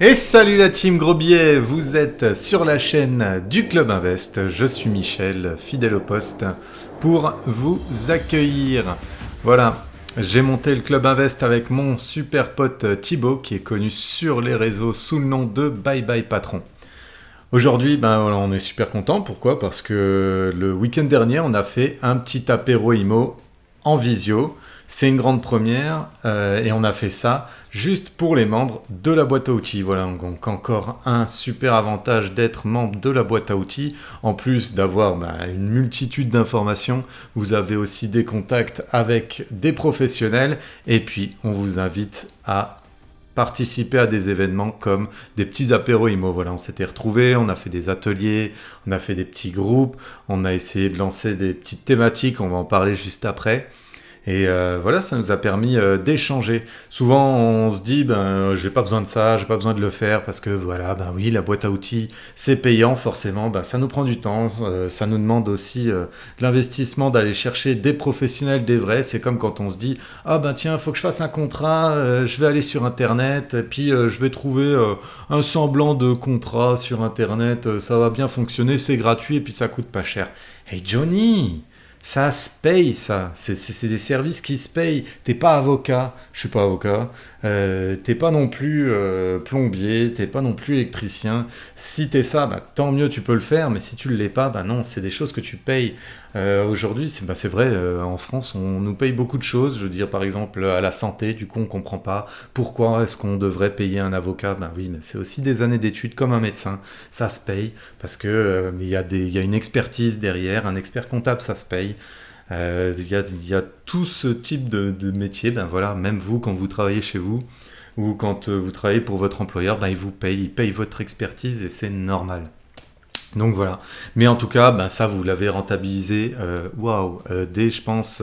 Et salut la team Gros Billets, vous êtes sur la chaîne du Club Invest. Je suis Michel, fidèle au poste, pour vous accueillir. Voilà, j'ai monté le Club Invest avec mon super pote Thibaut, qui est connu sur les réseaux sous le nom de Bye Bye Patron. Aujourd'hui, voilà, on est super content. Pourquoi? Parce que le week-end dernier, on a fait un petit apéro IMO en visio. C'est une grande première et on a fait ça juste pour les membres de la boîte à outils. Voilà, donc encore un super avantage d'être membre de la boîte à outils. En plus d'avoir une multitude d'informations, vous avez aussi des contacts avec des professionnels et puis on vous invite à participer à des événements comme des petits apéros IMO. Voilà, on s'était retrouvés, on a fait des ateliers, on a fait des petits groupes, on a essayé de lancer des petites thématiques, on va en parler juste après. Et voilà, ça nous a permis d'échanger. Souvent, on se dit, j'ai pas besoin de ça, j'ai pas besoin de le faire parce que voilà, oui, la boîte à outils, c'est payant forcément. Ça nous prend du temps, ça nous demande aussi de l'investissement d'aller chercher des professionnels, des vrais. C'est comme quand on se dit, tiens, faut que je fasse un contrat, je vais aller sur internet, et puis je vais trouver un semblant de contrat sur internet, ça va bien fonctionner, c'est gratuit et puis ça coûte pas cher. Hey Johnny! Ça se paye, ça. C'est des services qui se payent. T'es pas avocat, je suis pas avocat. T'es pas non plus plombier, t'es pas non plus électricien. Si t'es ça, tant mieux, tu peux le faire. Mais si tu l'es pas, non, c'est des choses que tu payes. Aujourd'hui, c'est vrai, en France, on nous paye beaucoup de choses. Je veux dire, par exemple, à la santé, du coup, on comprend pas pourquoi est-ce qu'on devrait payer un avocat. Oui, mais c'est aussi des années d'études comme un médecin. Ça se paye parce que il y a une expertise derrière. Un expert comptable, ça se paye. Il y a tout ce type de métier. Voilà, même vous, quand vous travaillez chez vous ou quand vous travaillez pour votre employeur, il paye votre expertise et c'est normal. Donc voilà. Mais en tout cas, ça, vous l'avez rentabilisé, dès, je pense,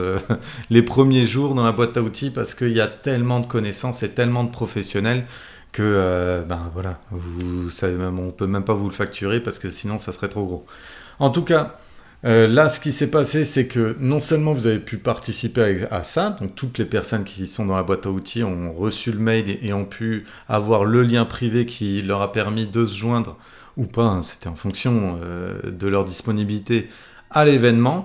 les premiers jours dans la boîte à outils parce qu'il y a tellement de connaissances et tellement de professionnels que, voilà, vous savez même, on peut même pas vous le facturer parce que sinon, ça serait trop gros. En tout cas, là, ce qui s'est passé, c'est que non seulement vous avez pu participer à ça, donc toutes les personnes qui sont dans la boîte à outils ont reçu le mail et ont pu avoir le lien privé qui leur a permis de se joindre ou pas, c'était en fonction de leur disponibilité à l'événement.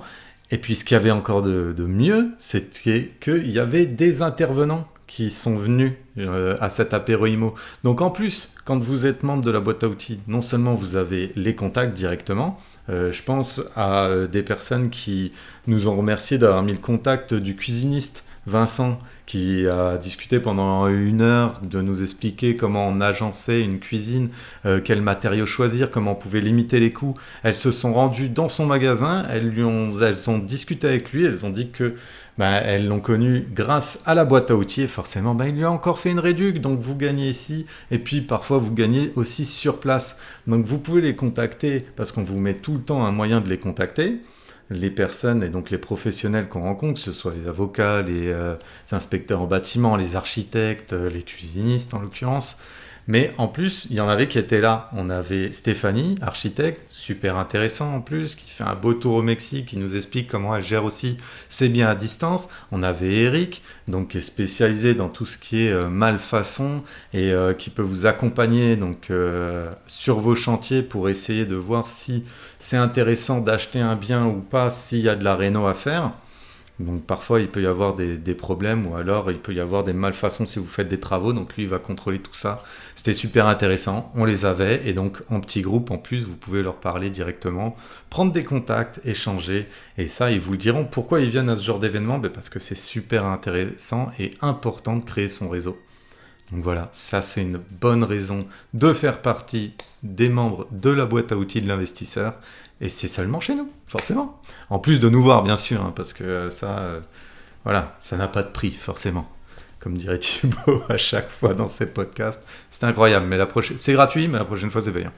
Et puis ce qu'il y avait encore de mieux, c'était qu'il y avait des intervenants qui sont venus à cet apéro IMO. Donc en plus, quand vous êtes membre de la boîte à outils, non seulement vous avez les contacts directement, je pense à des personnes qui nous ont remercié d'avoir mis le contact du cuisiniste Vincent, qui a discuté pendant 1 heure de nous expliquer comment on agençait une cuisine, quels matériaux choisir, comment on pouvait limiter les coûts. Elles se sont rendues dans son magasin, elles ont discuté avec lui, elles ont dit que elles l'ont connu grâce à la boîte à outils et forcément il lui a encore fait une réduc, donc vous gagnez ici et puis parfois vous gagnez aussi sur place. Donc vous pouvez les contacter parce qu'on vous met tout le temps un moyen de les contacter. Les personnes et donc les professionnels qu'on rencontre, que ce soit les avocats, les inspecteurs en bâtiment, les architectes, les cuisinistes en l'occurrence. Mais en plus, il y en avait qui étaient là. On avait Stéphanie, architecte, super intéressant en plus, qui fait un beau tour au Mexique, qui nous explique comment elle gère aussi ses biens à distance. On avait Eric, donc qui est spécialisé dans tout ce qui est malfaçon et qui peut vous accompagner donc sur vos chantiers pour essayer de voir si c'est intéressant d'acheter un bien ou pas, s'il y a de la réno à faire. Donc parfois il peut y avoir des problèmes ou alors il peut y avoir des malfaçons si vous faites des travaux. Donc lui il va contrôler tout ça. C'était super intéressant, on les avait et donc en petit groupe en plus vous pouvez leur parler directement, prendre des contacts, échanger et ça ils vous le diront pourquoi ils viennent à ce genre d'événement. Parce que c'est super intéressant et important de créer son réseau. Donc voilà, ça c'est une bonne raison de faire partie des membres de la boîte à outils de l'investisseur. Et c'est seulement chez nous, forcément. En plus de nous voir, bien sûr, parce que ça, voilà, ça n'a pas de prix, forcément. Comme dirait Thibaut à chaque fois dans ses podcasts. C'est incroyable, mais c'est gratuit, mais la prochaine fois c'est payant.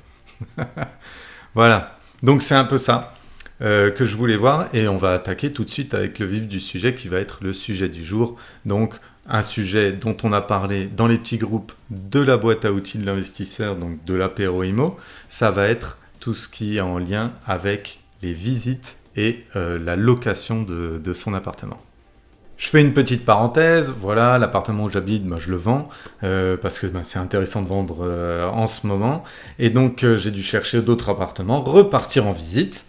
Voilà, donc c'est un peu ça que je voulais voir. Et on va attaquer tout de suite avec le vif du sujet qui va être le sujet du jour. Donc un sujet dont on a parlé dans les petits groupes de la boîte à outils de l'investisseur, donc de l'apéro IMO, ça va être tout ce qui est en lien avec les visites et la location de son appartement. Je fais une petite parenthèse, voilà, l'appartement où j'habite, je le vends, parce que c'est intéressant de vendre en ce moment. Et donc j'ai dû chercher d'autres appartements, repartir en visite.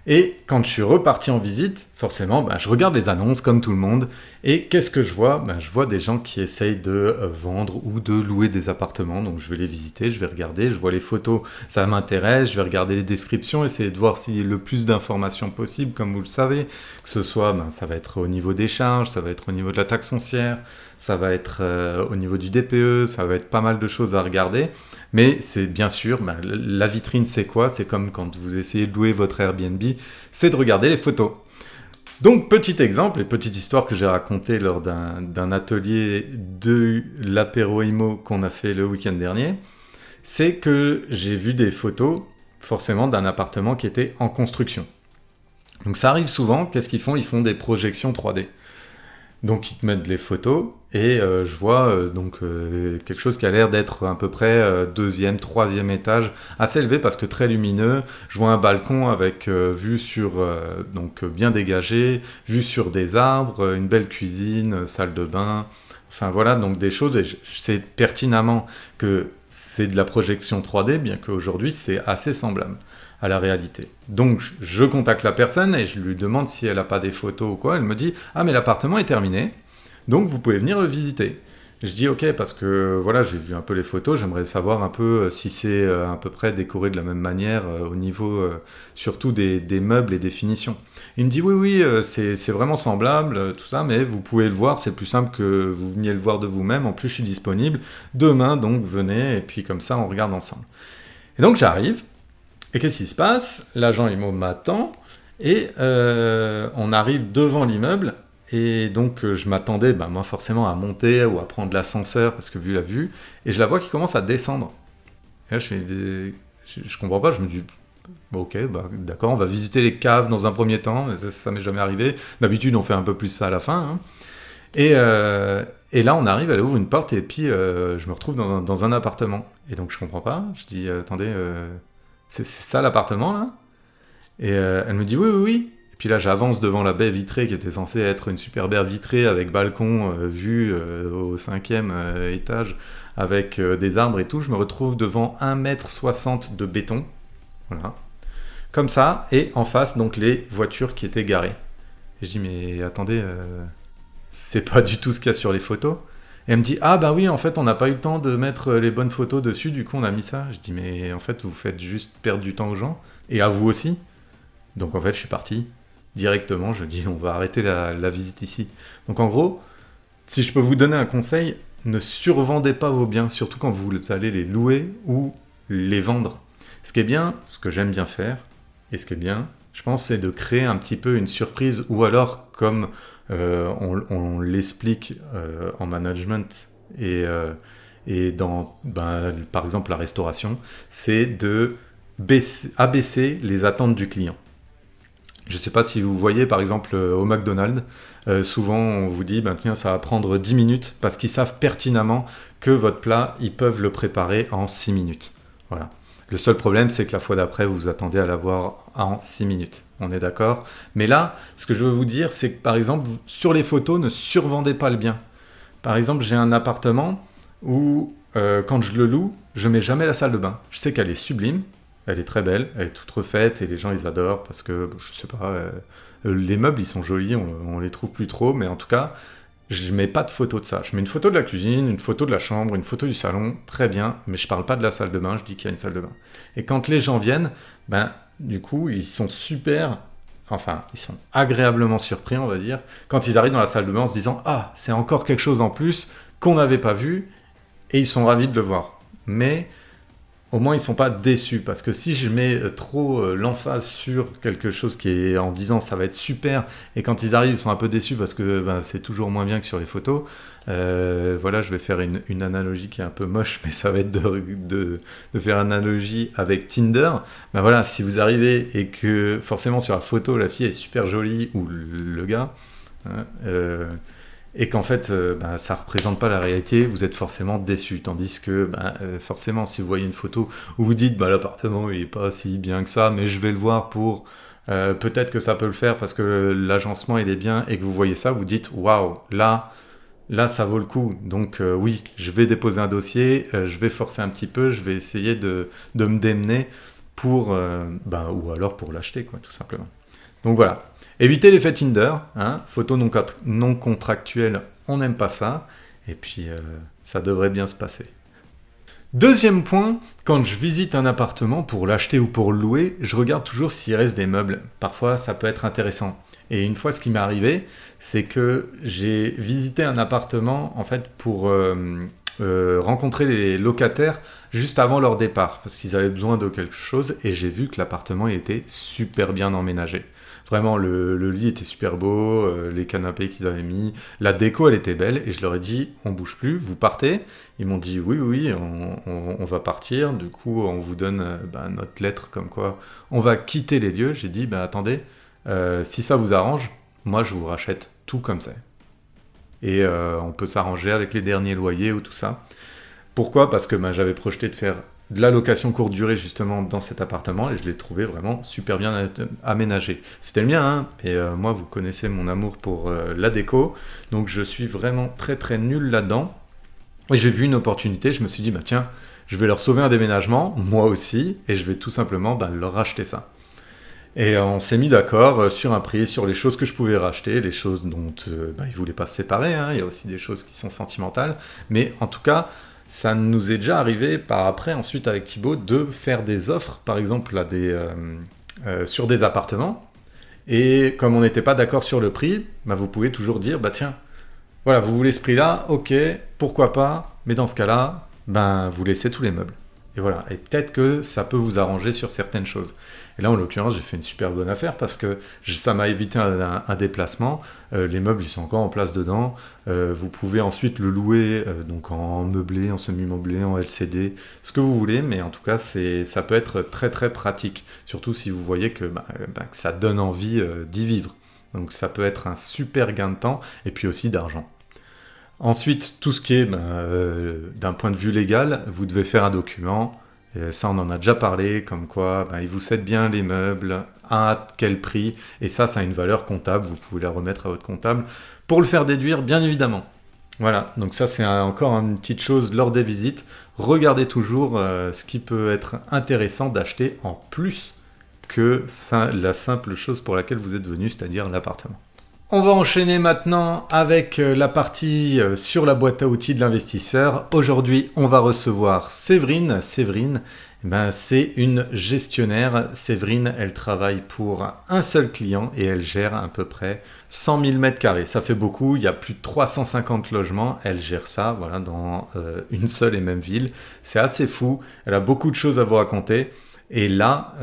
Et quand je suis reparti en visite, forcément, je regarde les annonces comme tout le monde. Et qu'est-ce que je vois? Je vois des gens qui essayent de vendre ou de louer des appartements. Donc je vais les visiter, je vais regarder, je vois les photos, ça m'intéresse, je vais regarder les descriptions, essayer de voir s'il y a le plus d'informations possible, comme vous le savez. Que ce soit, ça va être au niveau des charges, ça va être au niveau de la taxe foncière, ça va être au niveau du DPE, ça va être pas mal de choses à regarder. Mais c'est bien sûr, la vitrine c'est quoi? C'est comme quand vous essayez de louer votre Airbnb, c'est de regarder les photos. Donc petit exemple et petite histoire que j'ai racontée lors d'un atelier de l'apéro IMO qu'on a fait le week-end dernier, c'est que j'ai vu des photos forcément d'un appartement qui était en construction. Donc ça arrive souvent, qu'est-ce qu'ils font? Ils font des projections 3D. Donc ils te mettent les photos et je vois quelque chose qui a l'air d'être à peu près deuxième, troisième étage, assez élevé parce que très lumineux. Je vois un balcon avec vue sur bien dégagé, vue sur des arbres, une belle cuisine, salle de bain. Enfin voilà, donc des choses, et je sais pertinemment que c'est de la projection 3D, bien qu'aujourd'hui c'est assez semblable à la réalité. Donc je contacte la personne et je lui demande si elle n'a pas des photos ou quoi. Elle me dit « Ah mais l'appartement est terminé, donc vous pouvez venir le visiter ». Je dis « Ok, parce que voilà, j'ai vu un peu les photos, j'aimerais savoir un peu si c'est à peu près décoré de la même manière au niveau surtout des meubles et des finitions ». Il me dit « Oui, c'est vraiment semblable, tout ça, mais vous pouvez le voir, c'est plus simple que vous veniez le voir de vous-même. En plus, je suis disponible demain, donc venez, et puis comme ça, on regarde ensemble. » Et donc j'arrive. Et qu'est-ce qui se passe? L'agent IMO m'attend et on arrive devant l'immeuble. Et donc je m'attendais, moi forcément, à monter ou à prendre l'ascenseur parce que vu la vue. Et je la vois qui commence à descendre. Et là, je comprends pas, je me dis, ok, d'accord, on va visiter les caves dans un premier temps. Ça m'est jamais arrivé. D'habitude, on fait un peu plus ça à la fin. Hein. Et là, on arrive, elle ouvre une porte et puis je me retrouve dans un appartement. Et donc je comprends pas. Je dis, attendez... C'est ça l'appartement là? Et elle me dit oui. Et puis là j'avance devant la baie vitrée qui était censée être une super baie vitrée avec balcon vue au 5e étage avec des arbres et tout. Je me retrouve devant 1,60 m de béton. Voilà. Comme ça. Et en face donc les voitures qui étaient garées. Et je dis mais attendez, c'est pas du tout ce qu'il y a sur les photos. Et elle me dit, ah oui, en fait, on n'a pas eu le temps de mettre les bonnes photos dessus, du coup, on a mis ça. Je dis, mais en fait, vous faites juste perdre du temps aux gens, et à vous aussi. Donc, en fait, je suis parti directement, je dis, on va arrêter la visite ici. Donc, en gros, si je peux vous donner un conseil, ne survendez pas vos biens, surtout quand vous allez les louer ou les vendre. Ce qui est bien, ce que j'aime bien faire, et ce qui est bien, je pense, c'est de créer un petit peu une surprise, ou alors, comme on l'explique en management et dans, par exemple, la restauration, c'est de abaisser les attentes du client. Je ne sais pas si vous voyez, par exemple, au McDonald's, souvent on vous dit, tiens, ça va prendre 10 minutes, parce qu'ils savent pertinemment que votre plat, ils peuvent le préparer en 6 minutes. Voilà. Le seul problème, c'est que la fois d'après, vous vous attendez à l'avoir en 6 minutes. On est d'accord? Mais là, ce que je veux vous dire, c'est que par exemple, sur les photos, ne survendez pas le bien. Par exemple, j'ai un appartement où, quand je le loue, je mets jamais la salle de bain. Je sais qu'elle est sublime, elle est très belle, elle est toute refaite et les gens, ils adorent parce que, je sais pas, les meubles, ils sont jolis, on les trouve plus trop, mais en tout cas, je mets pas de photo de ça. Je mets une photo de la cuisine, une photo de la chambre, une photo du salon, très bien, mais je parle pas de la salle de bain, je dis qu'il y a une salle de bain. Et quand les gens viennent, du coup, ils sont ils sont agréablement surpris, on va dire, quand ils arrivent dans la salle de bain en se disant « Ah, c'est encore quelque chose en plus qu'on n'avait pas vu », et ils sont ravis de le voir. Mais au moins ils sont pas déçus, parce que si je mets trop l'emphase sur quelque chose qui est en disant ça va être super, et quand ils arrivent ils sont un peu déçus parce que c'est toujours moins bien que sur les photos, voilà, je vais faire une analogie qui est un peu moche, mais ça va être de faire une analogie avec Tinder. Voilà, si vous arrivez et que forcément sur la photo la fille est super jolie, ou le gars, hein, et qu'en fait, ça représente pas la réalité, vous êtes forcément déçu. Tandis que, forcément, si vous voyez une photo où vous dites, l'appartement, il est pas si bien que ça, mais je vais le voir pour... peut-être que ça peut le faire parce que l'agencement, il est bien, et que vous voyez ça, vous dites, waouh, là, ça vaut le coup. Donc oui, je vais déposer un dossier, je vais forcer un petit peu, je vais essayer de me démener pour, ou alors pour l'acheter, quoi, tout simplement. Donc voilà. Évitez l'effet Tinder, hein, photo non contractuelle, on n'aime pas ça. Et puis, ça devrait bien se passer. Deuxième point, quand je visite un appartement pour l'acheter ou pour le louer, je regarde toujours s'il reste des meubles. Parfois, ça peut être intéressant. Et une fois, ce qui m'est arrivé, c'est que j'ai visité un appartement en fait pour rencontrer les locataires juste avant leur départ, parce qu'ils avaient besoin de quelque chose, et j'ai vu que l'appartement il était super bien emménagé. Vraiment, le lit était super beau, les canapés qu'ils avaient mis, la déco elle était belle, et je leur ai dit, on bouge plus, vous partez. Ils m'ont dit, oui, oui, on va partir, du coup on vous donne notre lettre comme quoi on va quitter les lieux. J'ai dit, attendez, si ça vous arrange, moi je vous rachète tout comme ça. Et on peut s'arranger avec les derniers loyers ou tout ça. Pourquoi? Parce que j'avais projeté de faire de la location courte durée justement dans cet appartement et je l'ai trouvé vraiment super bien aménagé. C'était le mien, hein, et moi vous connaissez mon amour pour la déco, donc je suis vraiment très très nul là-dedans. Et j'ai vu une opportunité, je me suis dit, tiens, je vais leur sauver un déménagement, moi aussi, et je vais tout simplement leur racheter ça. Et on s'est mis d'accord sur un prix, sur les choses que je pouvais racheter, les choses dont ils ne voulaient pas se séparer, hein. Il y a aussi des choses qui sont sentimentales, mais en tout cas, ça nous est déjà arrivé par après, ensuite avec Thibaut, de faire des offres, par exemple sur des appartements, et comme on n'était pas d'accord sur le prix, vous pouvez toujours dire, tiens, voilà, vous voulez ce prix-là, ok, pourquoi pas, mais dans ce cas-là, vous laissez tous les meubles. Et voilà, et peut-être que ça peut vous arranger sur certaines choses. Et là, en l'occurrence, j'ai fait une super bonne affaire parce que ça m'a évité un déplacement. Les meubles, ils sont encore en place dedans. Vous pouvez ensuite le louer donc en meublé, en semi-meublé, en LCD, ce que vous voulez, mais en tout cas, ça peut être très très pratique. Surtout si vous voyez que ça donne envie d'y vivre. Donc ça peut être un super gain de temps et puis aussi d'argent. Ensuite, tout ce qui est d'un point de vue légal, vous devez faire un document. Et ça, on en a déjà parlé, comme quoi ils vous cèdent bien les meubles, à quel prix. Et ça a une valeur comptable, vous pouvez la remettre à votre comptable pour le faire déduire, bien évidemment. Voilà, donc ça c'est encore une petite chose lors des visites. Regardez toujours ce qui peut être intéressant d'acheter en plus que la simple chose pour laquelle vous êtes venu, c'est-à-dire l'appartement. On va enchaîner maintenant avec la partie sur la boîte à outils de l'investisseur. Aujourd'hui, on va recevoir Séverine. Séverine, c'est une gestionnaire. Séverine, elle travaille pour un seul client et elle gère à peu près 100 000 mètres carrés. Ça fait beaucoup, il y a plus de 350 logements. Elle gère ça dans une seule et même ville. C'est assez fou. Elle a beaucoup de choses à vous raconter. Et là,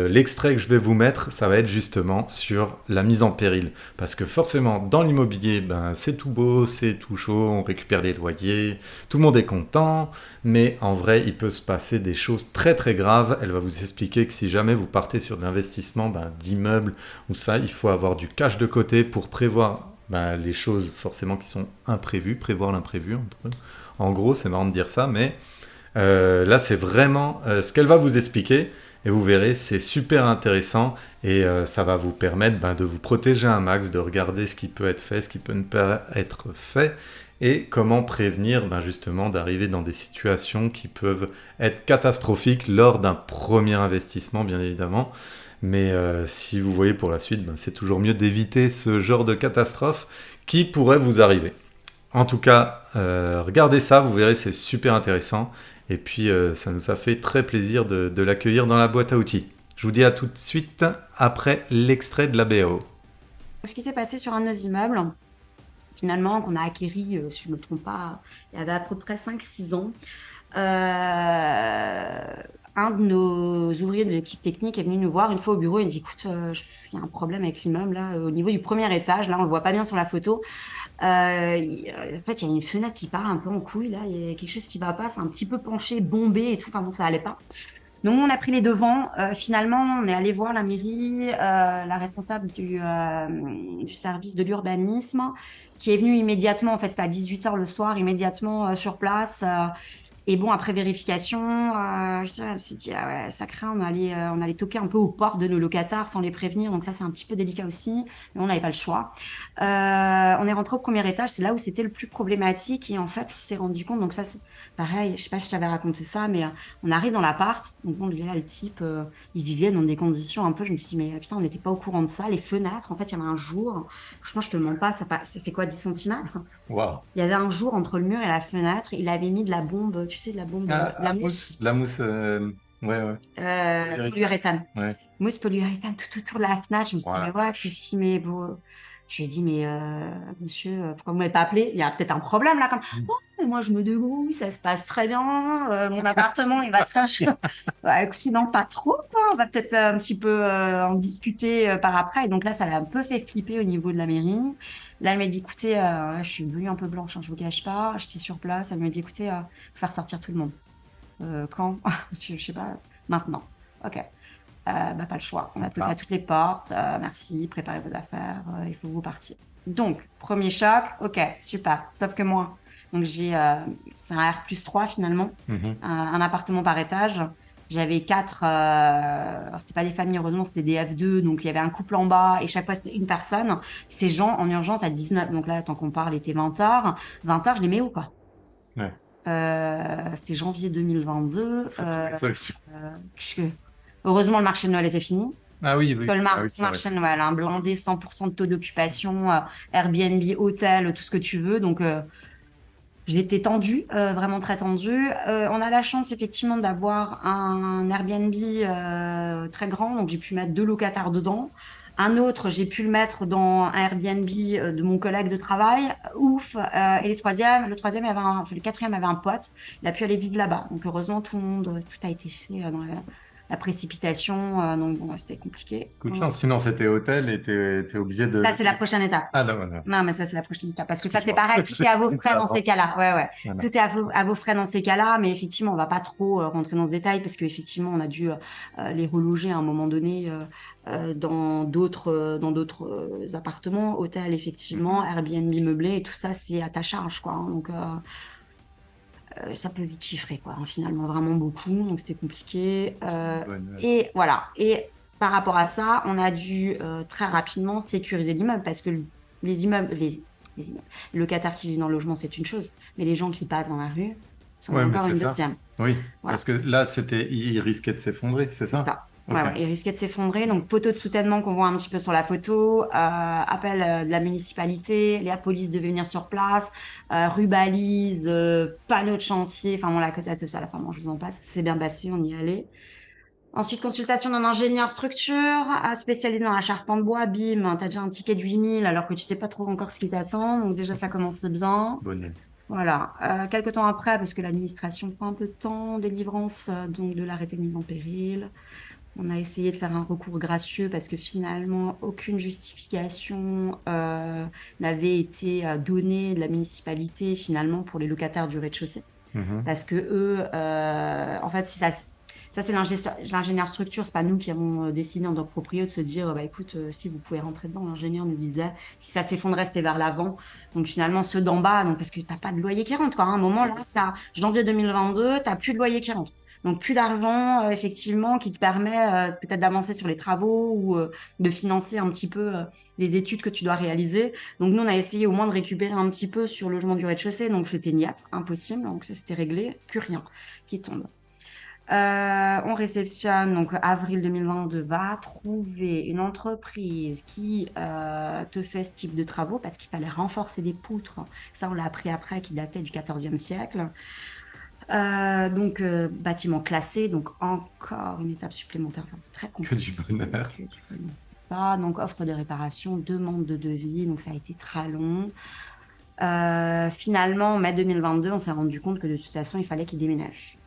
l'extrait que je vais vous mettre, ça va être justement sur la mise en péril. Parce que forcément, dans l'immobilier, c'est tout beau, c'est tout chaud, on récupère les loyers, tout le monde est content, mais en vrai, il peut se passer des choses très très graves. Elle va vous expliquer que si jamais vous partez sur de l'investissement d'immeubles ou ça, il faut avoir du cash de côté pour prévoir les choses forcément qui sont imprévues, prévoir l'imprévu. En gros, c'est marrant de dire ça, mais... là, c'est vraiment ce qu'elle va vous expliquer et vous verrez, c'est super intéressant et ça va vous permettre de vous protéger un max, de regarder ce qui peut être fait, ce qui peut ne pas être fait et comment prévenir justement d'arriver dans des situations qui peuvent être catastrophiques lors d'un premier investissement, bien évidemment. Mais si vous voyez pour la suite, c'est toujours mieux d'éviter ce genre de catastrophe qui pourrait vous arriver. En tout cas, regardez ça, vous verrez, c'est super intéressant. Et puis, ça nous a fait très plaisir de l'accueillir dans la boîte à outils. Je vous dis à tout de suite après l'extrait de la BO. Ce qui s'est passé sur un de nos immeubles, finalement, qu'on a acquéri, si je ne me trompe pas, il y avait à peu près 5-6 ans. Un de nos ouvriers de l'équipe technique est venu nous voir une fois au bureau. Il dit, écoute, il y a un problème avec l'immeuble là, au niveau du premier étage. Là, on le voit pas bien sur la photo. En fait, il y a une fenêtre qui part un peu en couille. Là, il y a quelque chose qui va pas. C'est un petit peu penché, bombé et tout. Enfin bon, ça allait pas. Donc, on a pris les devants. Finalement, on est allé voir la mairie, la responsable du service de l'urbanisme. qui est venu immédiatement. En fait, c'était à 18h le soir, immédiatement sur place. Et bon, après vérification, on s'est dit, ah ouais, ça craint, on allait toquer un peu aux portes de nos locataires sans les prévenir. Donc ça, c'est un petit peu délicat aussi. Mais on n'avait pas le choix. On est rentré au premier étage. C'est là où c'était le plus problématique. Et en fait, il s'est rendu compte. Donc ça, c'est pareil. Je sais pas si j'avais raconté ça, mais on arrive dans l'appart. Donc bon, là, le type, il vivait dans des conditions un peu. Je me suis dit, mais putain, on n'était pas au courant de ça. Les fenêtres, en fait, il y avait un jour. Franchement, je te mens pas, ça fait quoi, 10 centimètres? Waouh. Il y avait un jour entre le mur et la fenêtre, il avait mis de la bombe, tu sais, de la bombe, de la mousse La mousse, ouais, ouais. polyuréthane. Ouais. Mousse polyuréthane tout autour de la fenêtre. Je me suis dit, mais Voilà. ouais, qu'est-ce qui m'est beau. Je lui ai dit, mais monsieur, pourquoi vous m'avez pas appelé? Il y a peut-être un problème là. Comme, non, mais moi je me débrouille, ça se passe très bien. Mon appartement, il va très cher. Bah, écoutez, non, pas trop, quoi. On va peut-être un petit peu en discuter par après. Et donc là, ça l'a un peu fait flipper au niveau de la mairie. Là, elle m'a dit, écoutez, je suis devenue un peu blanche, hein, je vous cache pas. J'étais sur place. Elle m'a dit, écoutez, faut faire sortir tout le monde. Quand? Je sais pas. Maintenant. Ok. Bah, pas le choix. On a toqué à toutes les portes. Merci, préparez vos affaires. Il faut vous partir. Donc, premier choc. Ok, super. Sauf que moi, donc c'est un R+3 finalement, Mhm. un appartement par étage. J'avais quatre. Alors c'était pas des familles, heureusement, c'était des F2. Donc il y avait un couple en bas et chaque fois c'était une personne. Ces gens en urgence à 19. Donc là, tant qu'on parle, il était 20h. 20h, je les mets où quoi? Ouais. C'était janvier 2022. Faut trouver une solution. Que- Heureusement, le marché de Noël était fini. Ah oui, Que oui. le Ah oui, c'est vrai. marché de Noël, un blindé 100% de taux d'occupation, Airbnb, hôtel, tout ce que tu veux. Donc, j'étais tendue, vraiment très tendue. On a la chance effectivement d'avoir un Airbnb très grand, donc j'ai pu mettre 2 locataires dedans. Un autre, j'ai pu le mettre dans un Airbnb de mon collègue de travail. Ouf. Et le troisième, enfin, le quatrième avait un pote. Il a pu aller vivre là-bas. Donc heureusement, tout a été fait dans la précipitation. Donc bon, ouais, c'était compliqué. Coup de chance. Sinon, c'était hôtel et t'es obligé de. Ça, c'est la prochaine étape. Ah, là, voilà. Non, mais ça, c'est la prochaine étape. Parce que ça, c'est Excuse-moi. pareil, tout est à vos J'ai frais dans ces avancé. cas-là. Ouais, ouais. Voilà. Tout est à vos frais dans ces cas-là. Mais effectivement, on va pas trop rentrer dans ce détail parce qu'effectivement, on a dû les reloger à un moment donné dans d'autres appartements, hôtels, effectivement, Mhm. Airbnb meublé et tout ça, c'est à ta charge, quoi. Hein. Donc, ça peut vite chiffrer, quoi. Hein, finalement, vraiment beaucoup. Donc, c'était compliqué. Bonne. Et voilà. Et par rapport à ça, on a dû très rapidement sécuriser l'immeuble parce que les immeubles, les immeubles, les locataires qui vivent dans le logement, c'est une chose. Mais les gens qui passent dans la rue, c'en est Ouais, mais encore c'est une ça. deuxième. Oui. Voilà. Parce que là, il risquait de s'effondrer, c'est C'est ça? ça. Ok. Ouais, ouais. Il risquait de s'effondrer. Donc, poteau de soutènement qu'on voit un petit peu sur la photo, appel de la municipalité, la police devait venir sur place, rue balise, panneau de chantier, enfin, bon, la côte à tout ça, enfin, bon, je vous en passe. C'est bien passé, on y est allé. Ensuite, consultation d'un ingénieur structure, spécialisé dans la charpente bois, bim, t'as déjà un ticket de 8 000 alors que tu sais pas trop encore ce qui t'attend. Donc, déjà, ça commence bien. Bonne. Voilà. Quelques temps après, parce que l'administration prend un peu de temps, délivrance donc de l'arrêté de mise en péril. On a essayé de faire un recours gracieux parce que finalement, aucune justification n'avait été donnée de la municipalité finalement pour les locataires du rez-de-chaussée. Mhm. Parce que eux, en fait, si ça c'est l'ingénieur structure, c'est pas nous qui avons décidé en tant que proprio de se dire, bah écoute, si vous pouvez rentrer dedans, l'ingénieur nous disait, si ça s'effondrait, c'était vers l'avant. Donc finalement, ceux d'en bas, donc parce que t'as pas de loyer qui rentre, quoi. À un moment là, ça, janvier 2022, t'as plus de loyer qui rentre. Donc plus d'argent, effectivement, qui te permet peut-être d'avancer sur les travaux ou de financer un petit peu les études que tu dois réaliser. Donc nous, on a essayé au moins de récupérer un petit peu sur le logement du rez-de-chaussée, donc c'était niette, impossible. Donc ça c'était réglé, plus rien qui tombe. On réceptionne, donc avril 2022, va trouver une entreprise qui te fait ce type de travaux parce qu'il fallait renforcer des poutres. Ça, on l'a appris après, qui datait du XIVe siècle. Donc, bâtiment classé, donc encore une étape supplémentaire, enfin, très Que du compliquée. bonheur. Que du bonheur, c'est ça. Donc, offre de réparation, demande de devis, donc ça a été très long. Finalement, en mai 2022, on s'est rendu compte que de toute façon, il fallait qu'ils déménagent.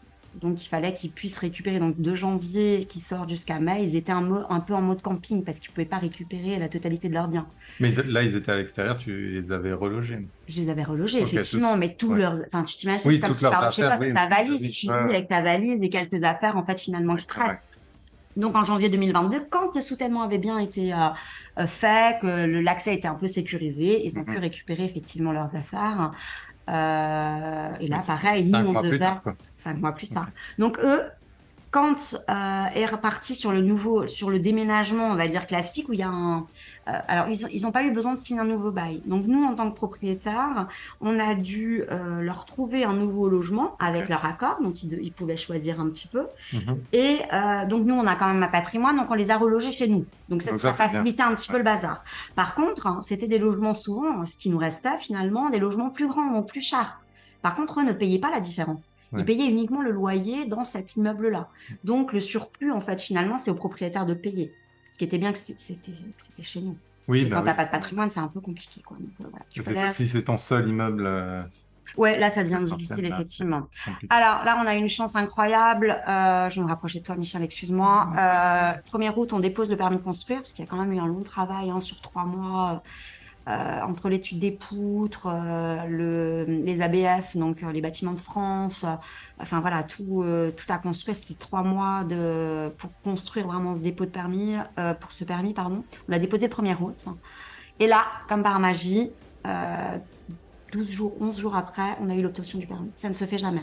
Donc, il fallait qu'ils puissent récupérer. Donc, de janvier qui sortent jusqu'à mai, ils étaient un peu en mode camping parce qu'ils ne pouvaient pas récupérer la totalité de leurs biens. Mais là, ils étaient à l'extérieur, tu les avais relogés. Je les avais relogés, Ok, effectivement, mais tous ouais. leurs, enfin, tu t'imagines, c'est Oui, comme toutes si tu leurs pars chez toi, affaires, oui. ta valise, Oui, tu ouais, vis ouais. avec ta valise et quelques affaires, en fait, finalement, Ouais, qui te restent. correct. Donc en janvier 2022, quand le soutènement avait bien été fait, que l'accès était un peu sécurisé, ils ont pu récupérer effectivement leurs affaires. Et Mais là, c'est pareil, nous, cinq on mois plus devait tard, quoi. 5 mois plus Ok. tard. Donc eux, quand est reparti sur le déménagement, on va dire classique, où il y a alors ils ont pas eu besoin de signer un nouveau bail. Donc nous, en tant que propriétaires, on a dû leur trouver un nouveau logement avec Ok. leur accord, donc ils pouvaient choisir un petit peu. Mhm. Et donc nous, on a quand même un patrimoine, donc on les a relogés chez nous. Donc Donc ça, ça c'est bien. facilitait un petit peu Ouais. le bazar. Par contre, hein, c'était des logements souvent, ce qui nous restait finalement, des logements plus grands, donc plus chers. Par contre, eux ne payaient pas la différence. Ils Ouais. payaient uniquement le loyer dans cet immeuble-là. Donc le surplus, en fait, finalement, c'est aux propriétaires de payer. Ce qui était bien que c'était chez nous. Oui, Et bah quand t'as oui. pas de patrimoine, c'est un peu compliqué, quoi. Donc voilà, tu C'est sûr que préfères. si c'est ton seul immeuble Ouais, là, ça devient résidentiel, difficile, là, c'est effectivement. compliqué. Alors là, on a une chance incroyable. Je vais me rapprocher de toi, Michel, excuse-moi. 1er août, on dépose le permis de construire, parce qu'il y a quand même eu un long travail hein, sur 3 mois entre l'étude des poutres, les ABF, donc les bâtiments de France. Enfin voilà, tout à construire. C'était 3 mois pour construire vraiment ce dépôt de permis, pour ce permis, pardon. On l'a déposé le 1er août. Et là, comme par magie, euh, 12 jours, 11 jours après, on a eu l'obtention du permis. Ça ne se fait jamais.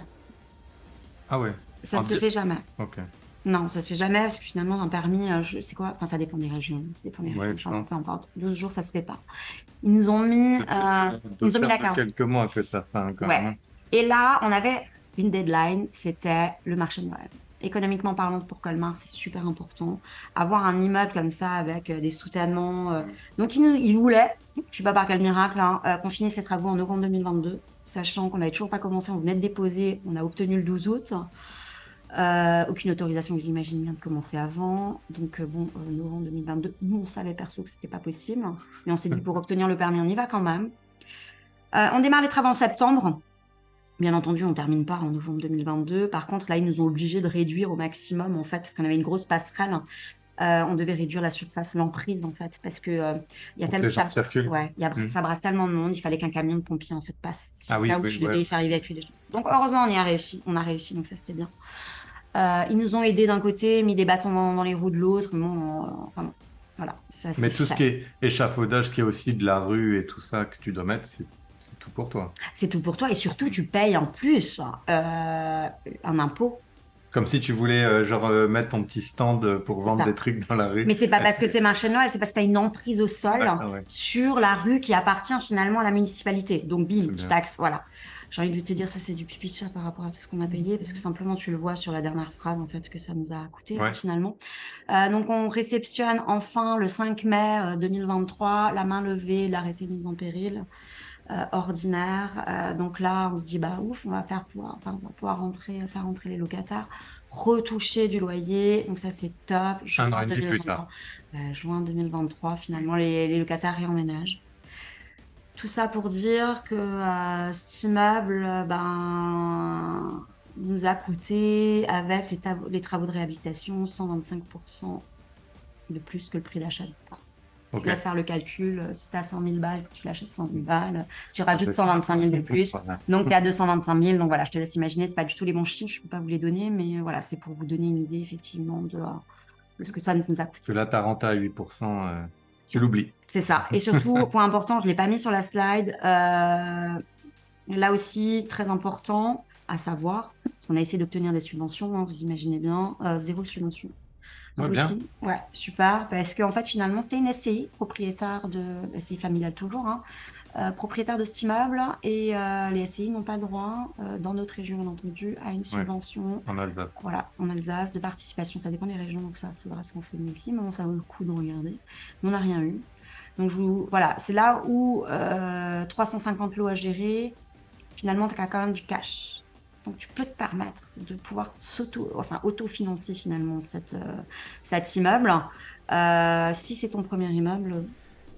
Ah ouais. Ça ne se fait jamais. Ok. Non, ça se fait jamais parce que finalement, un permis, c'est quoi? Enfin, ça dépend des régions. Ça dépend des Ouais, régions. je Enfin, peu pense. importe. 12 jours, ça se fait pas. Ils nous ont mis, C'est plus ils nous ont mis faire la de carte. quelques mois que ça fait quand Ouais. même. Et là, on avait une deadline. C'était le marché de Noël. Économiquement parlant, pour Colmar, c'est super important. Avoir un immeuble comme ça avec des soutènements. Donc, ils voulaient, je sais pas par quel miracle, hein, qu'on finisse ces travaux en novembre 2022, sachant qu'on n'avait toujours pas commencé. On venait de déposer. On a obtenu le 12 août. Aucune autorisation, j'imagine bien, de commencer avant. Donc, bon, novembre 2022, nous, on savait perso que c'était pas possible. Mais on s'est dit, pour obtenir le permis, on y va quand même. On démarre les travaux en septembre. Bien entendu, on termine pas en novembre 2022. Par contre, là, ils nous ont obligés de réduire au maximum, en fait, parce qu'on avait une grosse passerelle. On devait réduire la surface, l'emprise, en fait, parce que il y a Pour que tellement les gens circulent. ouais, Hmm. ça brasse tellement de monde. Il fallait qu'un camion de pompiers, en fait, passe, si Ah au oui, cas où oui, tu ouais. devais faire évacuer les gens. Donc, heureusement, on y a réussi. On a réussi, donc ça, c'était bien. Ils nous ont aidés d'un côté, mis des bâtons dans les roues de l'autre. Bon, enfin, bon, voilà, ça s'est Mais tout ce fait. qui est échafaudage, qui est aussi de la rue et tout ça que tu dois mettre, c'est tout pour toi. C'est tout pour toi. Et surtout, tu payes en plus un impôt. Comme si tu voulais genre mettre ton petit stand pour C'est vendre des ça. trucs dans la rue. Mais c'est pas Ouais, parce que c'est marché de Noël, c'est parce que tu as une emprise au sol D'accord, ouais. sur la rue qui appartient finalement à la municipalité. Donc, bim, C'est tu bien. taxes. Voilà. J'ai envie de te dire, ça, c'est du pipi de chat par rapport à tout ce qu'on a payé, parce que simplement, tu le vois sur la dernière phrase, en fait, ce que ça nous a coûté, hein, Ouais. finalement. Donc, on réceptionne enfin le 5 mai 2023 la main levée, l'arrêté de mise en péril ordinaire. Donc là, on se dit, bah ouf, on va pouvoir faire rentrer les locataires, retoucher du loyer. Donc ça, c'est top. Un an Juin et demi plus 2023. tard. Juin 2023, finalement, les locataires réemménagent. Tout ça pour dire que cet immeuble, nous a coûté, avec les travaux de réhabilitation, 125% de plus que le prix d'achat. Je Ok. laisse faire le calcul. Si tu as 100 000 balles, tu l'achètes 100 000 balles, tu rajoutes C'est ça. 125 000 de plus. Voilà. Donc, tu es à 225 000. Donc, voilà, je te laisse imaginer. C'est pas du tout les bons chiffres. Je peux pas vous les donner. Mais voilà, c'est pour vous donner une idée, effectivement, de ce que ça nous a Parce que coûté. là, ta renta à 8%, tu l'oublies. C'est ça. Et surtout, point important, je l'ai pas mis sur la slide. Là aussi, très important à savoir, parce qu'on a essayé d'obtenir des subventions, hein, vous imaginez bien, zéro subvention. Ouais, bien. Impossible. Ouais, super. Parce qu'en fait, finalement, c'était une SCI, propriétaire de SCI familiale toujours, hein, propriétaire de cet immeuble. Et les SCI n'ont pas droit, dans notre région, bien entendu, à une Ouais, subvention. en Alsace. Voilà, en Alsace, de participation. Ça dépend des régions, donc ça faudra se renseigner aussi. Mais bon, ça vaut le coup de regarder. Mais on n'a rien eu. Donc, voilà, c'est là où 350 lots à gérer. Finalement, tu as quand même du cash. Donc, tu peux te permettre de pouvoir autofinancer finalement cet immeuble. Si c'est ton premier immeuble,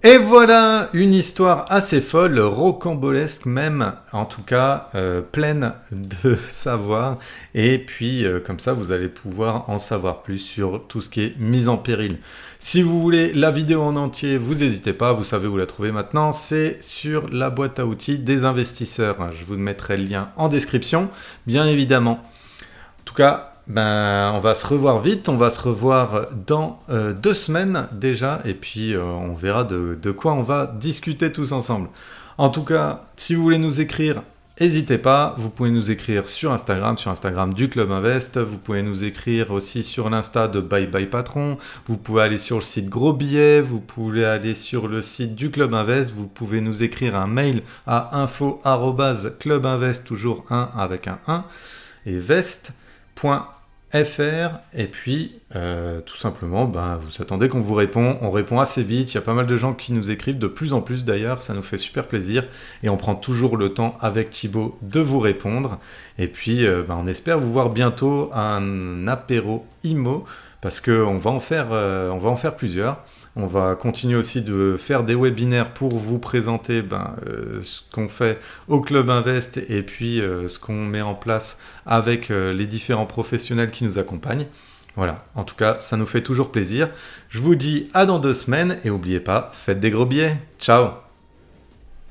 Et voilà une histoire assez folle, rocambolesque même, en tout cas pleine de savoir. Et puis comme ça, vous allez pouvoir en savoir plus sur tout ce qui est mise en péril. Si vous voulez la vidéo en entier, vous n'hésitez pas, vous savez où la trouver maintenant. C'est sur la boîte à outils des investisseurs. Je vous mettrai le lien en description, bien évidemment. En tout cas, Ben, on va se revoir vite, on va se revoir dans 2 semaines déjà, et puis on verra de quoi on va discuter tous ensemble. En tout cas, si vous voulez nous écrire, n'hésitez pas, vous pouvez nous écrire sur Instagram du Club Invest, vous pouvez nous écrire aussi sur l'Insta de Bye Bye Patron, vous pouvez aller sur le site Gros Billets, vous pouvez aller sur le site du Club Invest, vous pouvez nous écrire un mail à info@clubinvest, toujours un avec un 1, et vest.fr, et puis tout simplement vous attendez qu'on vous répond, on répond assez vite, il y a pas mal de gens qui nous écrivent, de plus en plus d'ailleurs, ça nous fait super plaisir, et on prend toujours le temps avec Thibaut de vous répondre, et puis on espère vous voir bientôt à un apéro IMO, parce qu'on va on va en faire plusieurs. On va continuer aussi de faire des webinaires pour vous présenter ce qu'on fait au Club Invest, et puis ce qu'on met en place avec les différents professionnels qui nous accompagnent. Voilà, en tout cas, ça nous fait toujours plaisir. Je vous dis à dans 2 semaines, et n'oubliez pas, faites des gros billets. Ciao!